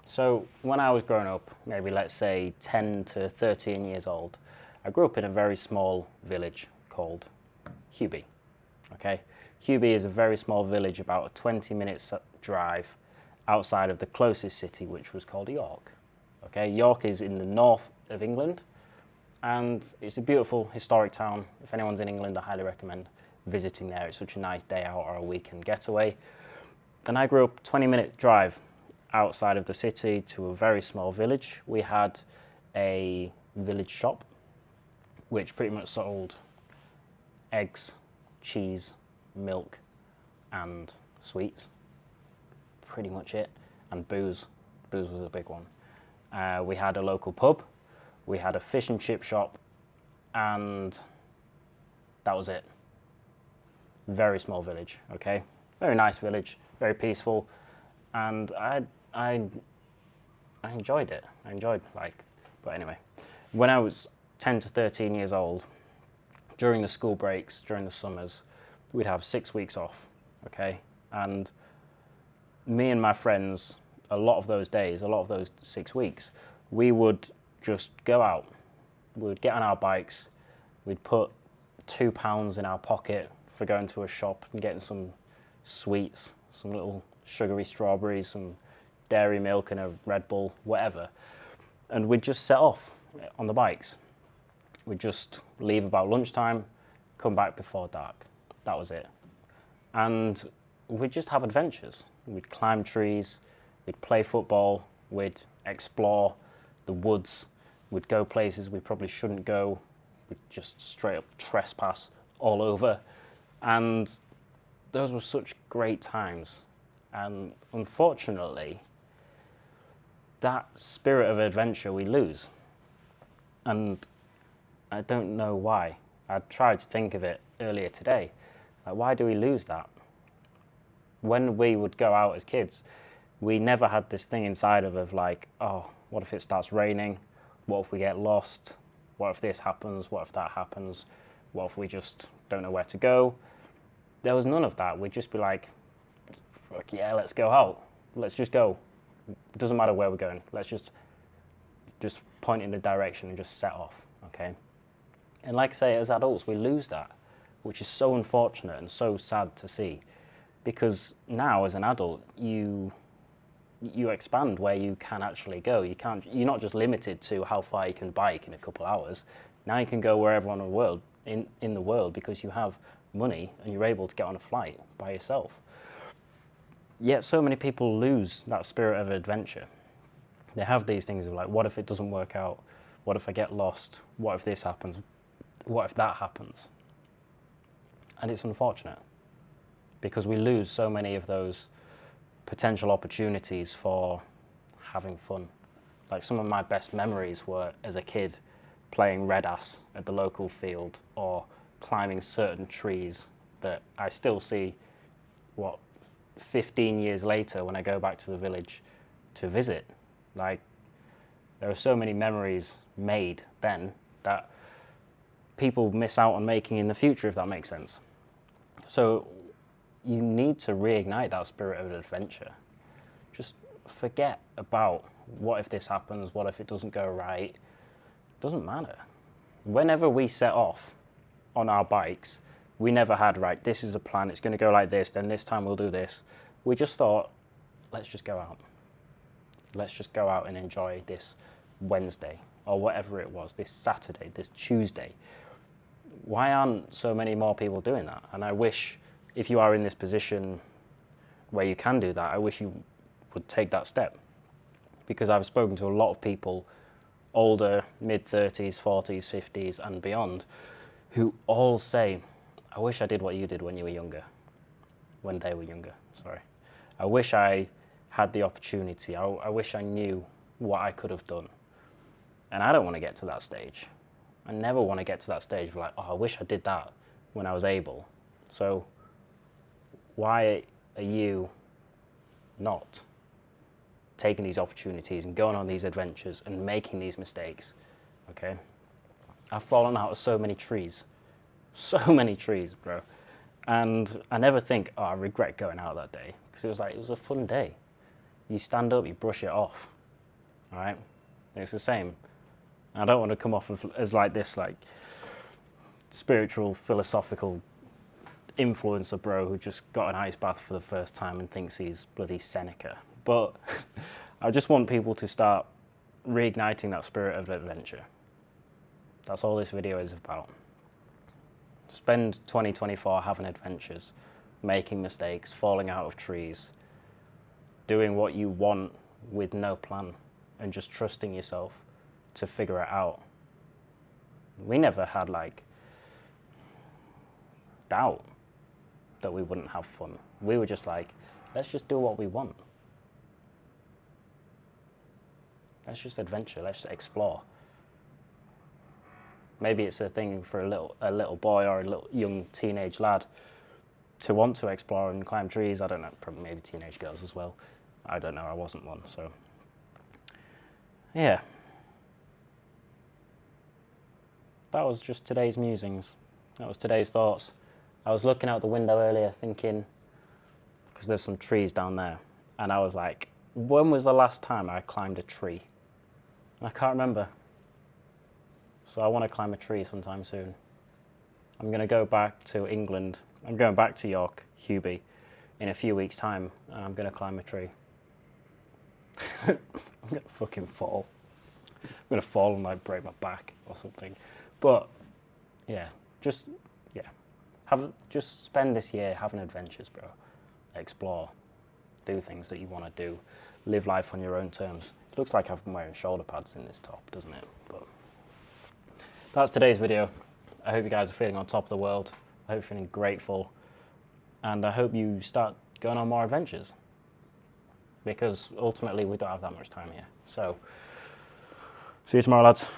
So when I was growing up, maybe let's say 10 to 13 years old, I grew up in a very small village called Hubie. Okay, Hubie is a very small village, about a 20-minute drive outside of the closest city, which was called York. Okay, York is in the north of England, and it's a beautiful historic town. If anyone's in England, I highly recommend visiting there. It's such a nice day out or a weekend getaway. And I grew up 20-minute drive outside of the city to a very small village. We had a village shop which pretty much sold eggs, cheese, milk and sweets. Pretty much it. And booze. Booze was a big one. We had a local pub, we had a fish and chip shop, and that was it. Very small village, okay? Very nice village, very peaceful, and I enjoyed it. But anyway, when I was 10 to 13 years old, during the school breaks, during the summers, we'd have 6 weeks off, okay? And me and my friends, a lot of those days, a lot of those 6 weeks, we would just go out. We would get on our bikes, we'd put £2 in our pocket for going to a shop and getting some sweets, some little sugary strawberries, some dairy milk and a Red Bull, whatever. And we'd just set off on the bikes. We'd just leave about lunchtime, come back before dark. That was it. And we'd just have adventures. We'd climb trees, we'd play football, we'd explore the woods, we'd go places we probably shouldn't go, we'd just straight up trespass all over. And those were such great times. And unfortunately, that spirit of adventure we lose. And I don't know why. I tried to think of it earlier today. Like, why do we lose that? When we would go out as kids, we never had this thing inside of like, oh, what if it starts raining? What if we get lost? What if this happens? What if that happens? What if we just don't know where to go? There was none of that. We'd just be like, fuck yeah, let's go out. Let's just go. It doesn't matter where we're going. Let's just point in the direction and just set off, okay? And like I say, as adults, we lose that, which is so unfortunate and so sad to see. Because now, as an adult, you expand where you can actually go. You're not just limited to how far you can bike in a couple hours. Now you can go wherever in the world because you have money and you're able to get on a flight by yourself. Yet so many people lose that spirit of adventure. They have these things of like, what if it doesn't work out? What if I get lost? What if this happens? What if that happens? And it's unfortunate because we lose so many of those potential opportunities for having fun. Like, some of my best memories were as a kid playing red ass at the local field or climbing certain trees that I still see, 15 years later when I go back to the village to visit. Like, there are so many memories made then that people miss out on making in the future, if that makes sense. So you need to reignite that spirit of adventure. Just forget about what if this happens, what if it doesn't go right. It doesn't matter. Whenever we set off on our bikes, we never had, right, this is a plan, it's going to go like this, then this time we'll do this. We just thought, let's just go out. Let's just go out and enjoy this Wednesday or whatever it was, this Saturday, this Tuesday. Why aren't so many more people doing that? And I wish, if you are in this position where you can do that, I wish you would take that step. Because I've spoken to a lot of people, older, mid-30s, 40s, 50s and beyond, who all say, I wish I did what you did when you were younger. When they were younger, sorry. I wish I had the opportunity. I wish I knew what I could have done. And I don't want to get to that stage. I never want to get to that stage of like, oh, I wish I did that when I was able. So why are you not taking these opportunities and going on these adventures and making these mistakes, okay? I've fallen out of so many trees, bro. And I never think, oh, I regret going out that day. Because it was a fun day. You stand up, you brush it off. all right? It's the same. I don't want to come off as like this, like, spiritual, philosophical influencer bro who just got an ice bath for the first time and thinks he's bloody Seneca. But I just want people to start reigniting that spirit of adventure. That's all this video is about. Spend 2024 having adventures, making mistakes, falling out of trees, doing what you want with no plan, and just trusting yourself to figure it out. We never had like doubt that we wouldn't have fun. We were just like, let's just do what we want. Let's just adventure, let's just explore. Maybe it's a thing for a little boy or a little young teenage lad to want to explore and climb trees. I don't know, probably maybe teenage girls as well. I don't know, I wasn't one, so. Yeah. That was just today's musings. That was today's thoughts. I was looking out the window earlier thinking, because there's some trees down there, and I was like, when was the last time I climbed a tree? And I can't remember. So I want to climb a tree sometime soon. I'm going to go back to England. I'm going back to York, Hubie, in a few weeks' time, and I'm going to climb a tree. I'm going to fucking fall. I'm going to fall and like break my back or something. But yeah, just spend this year having adventures, bro. Explore, do things that you want to do, live life on your own terms. It looks like I've been wearing shoulder pads in this top, doesn't it? But that's today's video. I hope you guys are feeling on top of the world. I hope you're feeling grateful, and I hope you start going on more adventures, because ultimately we don't have that much time here. So see you tomorrow, lads.